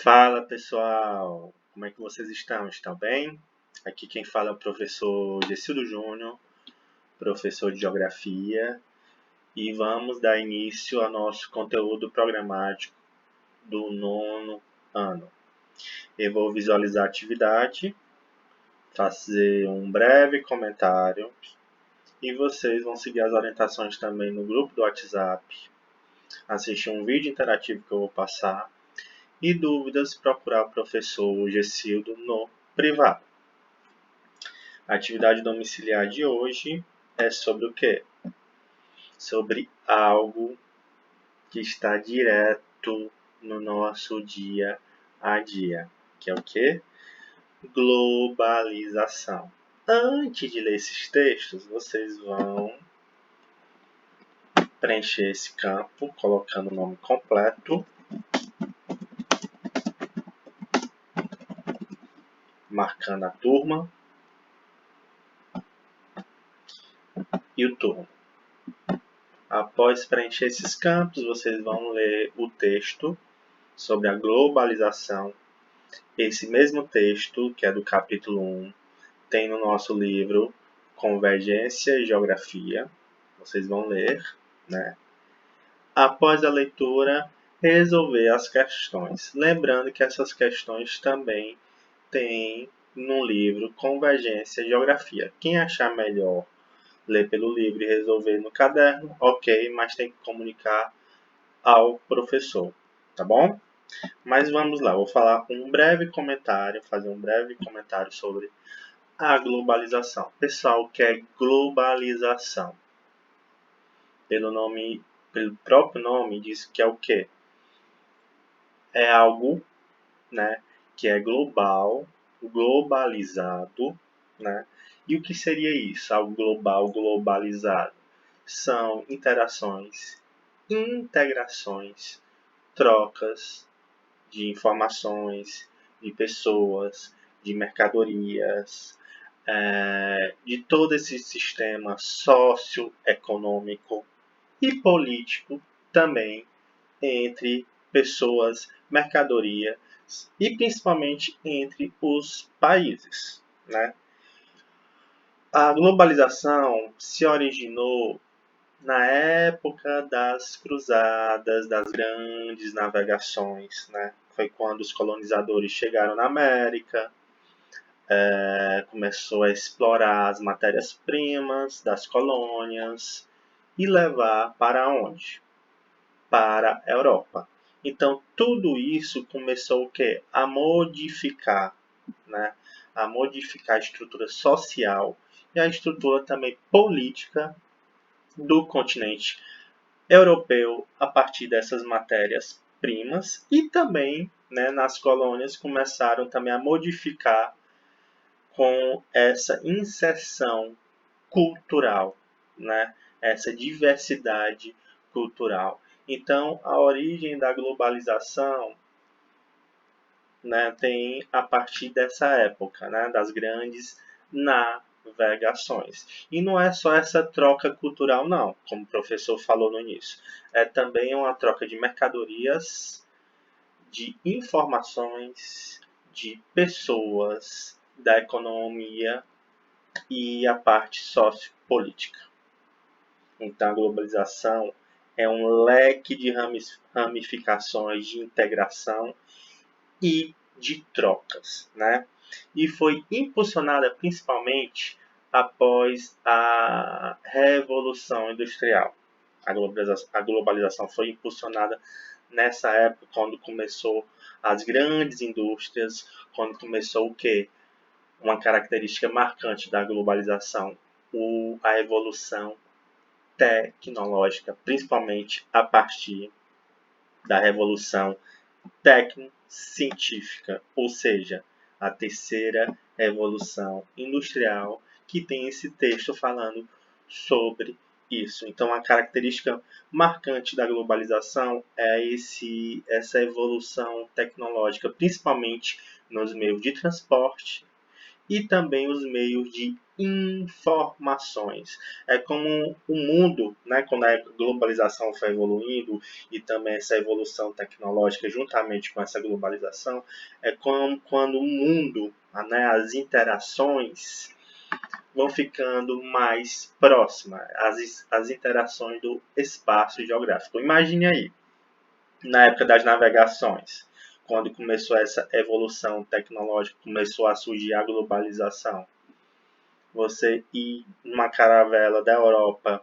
Fala pessoal, como é que vocês estão? Estão bem? Aqui quem fala é o professor Gessildo Júnior, professor de Geografia, e vamos dar início ao nosso conteúdo programático do 9º ano. Eu vou visualizar a atividade, fazer um breve comentário, e vocês vão seguir as orientações também no grupo do WhatsApp, assistir um vídeo interativo que eu vou passar, e dúvidas, procurar o professor Gessildo no privado. A atividade domiciliar de hoje é sobre o quê? Sobre algo que está direto no nosso dia a dia, que é o quê? Globalização. Antes de ler esses textos, vocês vão preencher esse campo colocando o nome completo, marcando a turma e o turno. Após preencher esses campos, vocês vão ler o texto sobre a globalização. Esse mesmo texto, que é do capítulo 1, tem no nosso livro Convergência e Geografia. Vocês vão ler, né? Após a leitura, resolver as questões. Lembrando que essas questões também tem no livro Convergência e Geografia. Quem achar melhor ler pelo livro e resolver no caderno, ok, mas tem que comunicar ao professor, tá bom? Mas vamos lá, vou falar um breve comentário, fazer um breve comentário sobre a globalização. Pessoal, o que é globalização? Pelo próprio nome, diz que é o quê? É algo, né, que é global, globalizado, né? E o que seria isso? Algo global, globalizado? São interações, integrações, trocas de informações, de pessoas, de mercadorias, de todo esse sistema socioeconômico e político também entre pessoas, mercadorias e principalmente entre os países, né? A globalização se originou na época das cruzadas, das grandes navegações, né? Foi quando os colonizadores chegaram na América, começou a explorar as matérias-primas das colônias e levar para onde? Para a Europa. Então, tudo isso começou o quê? A modificar, né? A modificar a estrutura social e a estrutura também política do continente europeu a partir dessas matérias-primas e também, né, nas colônias começaram também a modificar com essa inserção cultural, né, essa diversidade cultural. Então, a origem da globalização, né, tem a partir dessa época, né, das grandes navegações. E não é só essa troca cultural, não, como o professor falou no início. É também uma troca de mercadorias, de informações, de pessoas, da economia e a parte sociopolítica. Então, a globalização é um leque de ramificações de integração e de trocas, né? E foi impulsionada principalmente após a Revolução Industrial. A globalização foi impulsionada nessa época, quando começou as grandes indústrias, quando começou o quê? Uma característica marcante da globalização, a evolução tecnológica, principalmente a partir da revolução técnico-científica, ou seja, a terceira revolução industrial, que tem esse texto falando sobre isso. Então, a característica marcante da globalização é essa evolução tecnológica, principalmente nos meios de transporte e também os meios de informações. É como o mundo, né, quando a globalização foi evoluindo e também essa evolução tecnológica juntamente com essa globalização, é como quando o mundo, né, as interações vão ficando mais próximas, as interações do espaço geográfico. Imagine aí, na época das navegações, quando começou essa evolução tecnológica, começou a surgir a globalização. Você ir numa caravela da Europa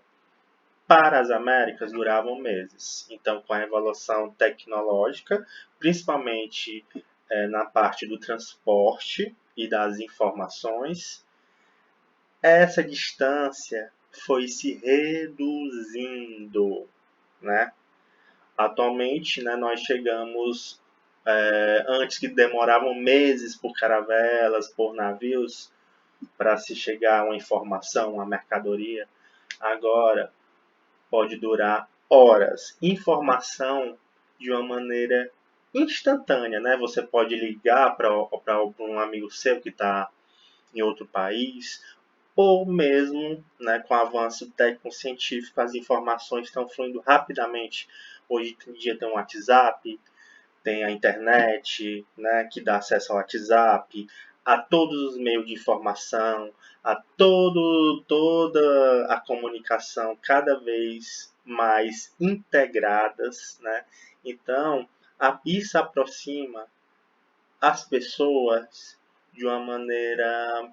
para as Américas duravam meses. Então, com a evolução tecnológica, principalmente na parte do transporte e das informações, essa distância foi se reduzindo, né? Atualmente, né, nós chegamos, antes que demoravam meses por caravelas, por navios, para se chegar a uma informação, uma mercadoria, agora pode durar horas. Informação de uma maneira instantânea, né? Você pode ligar para um amigo seu que está em outro país, ou mesmo, né, com o avanço técnico-científico, as informações estão fluindo rapidamente. Hoje em dia tem o WhatsApp, tem a internet, né, que dá acesso ao WhatsApp, a todos os meios de informação, a toda a comunicação cada vez mais integradas, né? Então, isso aproxima as pessoas de uma maneira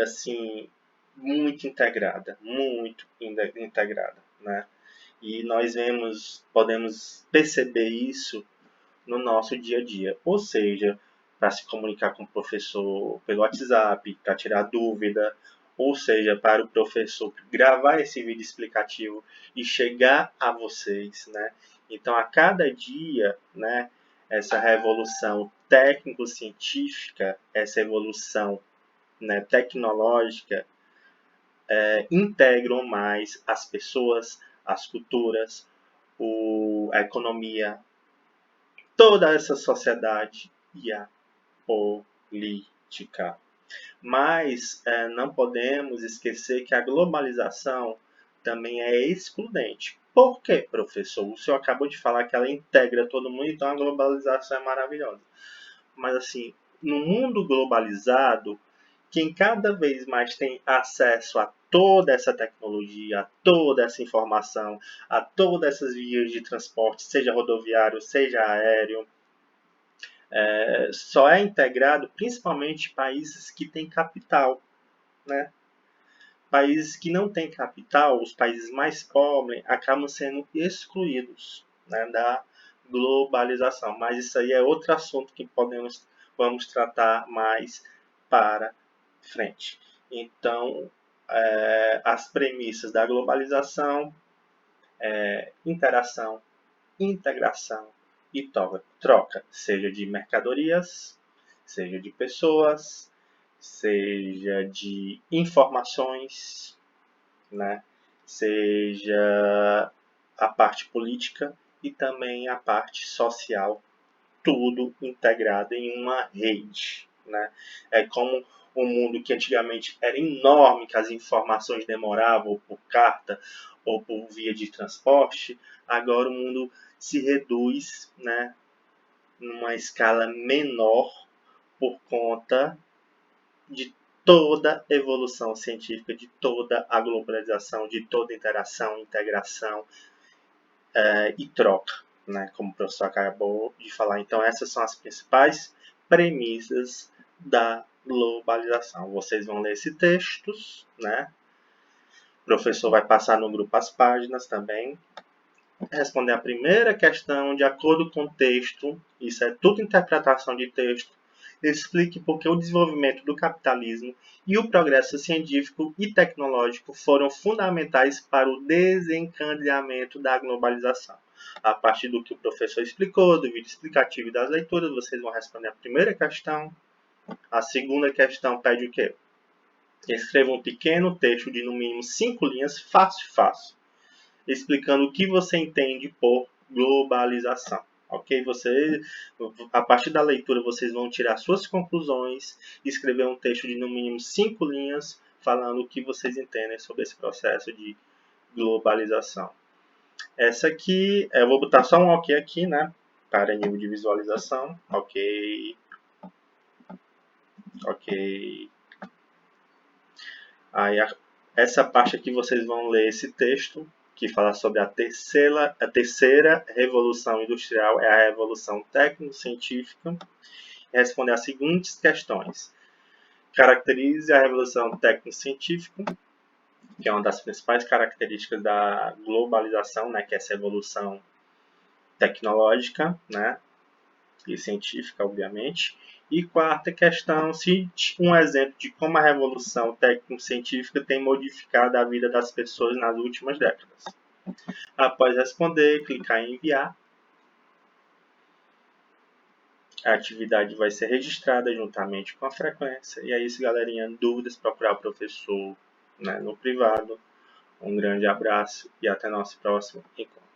assim muito integrada, né? E nós podemos perceber isso no nosso dia a dia, ou seja, para se comunicar com o professor pelo WhatsApp, para tirar dúvida, ou seja, para o professor gravar esse vídeo explicativo e chegar a vocês, né? Então, a cada dia, né, essa revolução técnico-científica, essa evolução, né, tecnológica, integram mais as pessoas, as culturas, a economia, toda essa sociedade e a política. Mas não podemos esquecer que a globalização também é excludente. Por quê, professor? O senhor acabou de falar que ela integra todo mundo, então a globalização é maravilhosa. Mas assim, no mundo globalizado, quem cada vez mais tem acesso a toda essa tecnologia, a toda essa informação, a todas essas vias de transporte, seja rodoviário, seja aéreo, só é integrado principalmente países que têm capital, né? Países que não têm capital, os países mais pobres, acabam sendo excluídos, né, da globalização. Mas isso aí é outro assunto que vamos tratar mais para frente. Então, as premissas da globalização interação, integração e troca, seja de mercadorias, seja de pessoas, seja de informações, né? Seja a parte política e também a parte social, tudo integrado em uma rede, né? É como um mundo que antigamente era enorme, que as informações demoravam por carta ou por via de transporte, agora o mundo se reduz, né, numa escala menor por conta de toda a evolução científica, de toda a globalização, de toda a interação, integração e troca, né, como o professor acabou de falar. Então, essas são as principais premissas da globalização. Vocês vão ler esses textos, né? O professor vai passar no grupo as páginas também. Responder a primeira questão de acordo com o texto. Isso é tudo interpretação de texto. Explique por que o desenvolvimento do capitalismo e o progresso científico e tecnológico foram fundamentais para o desencadeamento da globalização. A partir do que o professor explicou, do vídeo explicativo e das leituras, vocês vão responder a primeira questão. A segunda questão pede o quê? Escreva um pequeno texto de no mínimo 5 linhas, fácil, explicando o que você entende por globalização, ok? A partir da leitura, vocês vão tirar suas conclusões e escrever um texto de no mínimo 5 linhas falando o que vocês entendem sobre esse processo de globalização. Essa aqui, eu vou botar só um ok aqui, né? Para nível de visualização. Ok. Ok. Aí, essa parte aqui vocês vão ler esse texto que fala sobre a terceira revolução industrial, é a revolução técnico-científica, e responder as seguintes questões. Caracterize a revolução técnico-científica, que é uma das principais características da globalização, né, que é essa evolução tecnológica, né, e científica, obviamente. E quarta questão, cite um exemplo de como a revolução técnico-científica tem modificado a vida das pessoas nas últimas décadas. Após responder, clicar em enviar. A atividade vai ser registrada juntamente com a frequência. E é isso, galerinha. Dúvidas, procurar o professor, né, no privado. Um grande abraço e até nosso próximo encontro.